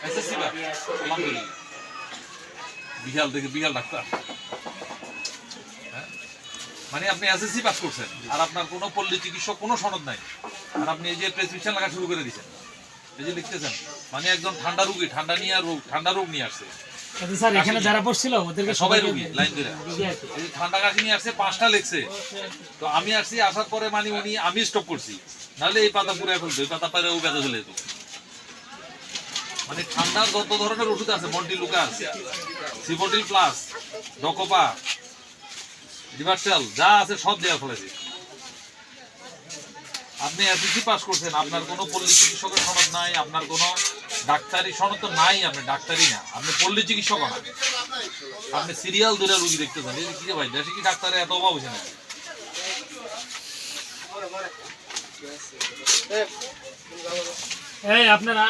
SSC বা আলহামদুলিল্লাহ বিশাল দেখে বিশাল ডাক্তার। মানে আপনি এসএসসি পাস করছেন আর আপনার কোনো পল্লী চিকিৎসক কোনো সনদ নাই, আর আপনি এই যে প্রেসক্রিপশন লেখা শুরু করে দিয়েছেন, এই যে লিখতেছেন, মানে একজন ঠান্ডা রোগী ঠান্ডা রোগ নিয়ে আসছে। স্যার এখানে যারা পড়ছিল ওদেরকে সবাই রোগী লাইন ধরে এই ঠান্ডা কাশি নিয়ে আসছে, 5টা লিখছে। তো আমি আসছি, আসার পরে মানে আমি স্টপ করছি, নাহলে এই পাতা পুরো ফেলতো, এই পাতা পারে ও ব্যথা চলে যেত। মানে ঠান্ডার যত ধরনের ওষুধ আছে, মন্টিলুকাস, সিফোটিল প্লাস, ডকোপা, ডিভারটাল যা আছে সব দেওয়া ফেলেছে। আপনি এসএসসি পাস করছেন, আপনার কোনো পল্লী চিকিৎসকের সনদ নাই, আপনার কোনো ডাক্তারি সনদ তো নাই, আপনি ডাক্তারি না, আপনি পল্লী চিকিৎসক না, আপনি সিরিয়াল ধরে রুগী দেখতেছেন। এই কি ভাই, দেশে কি ডাক্তারের এত অভাব হয়েছে নাকি? এই আপনারা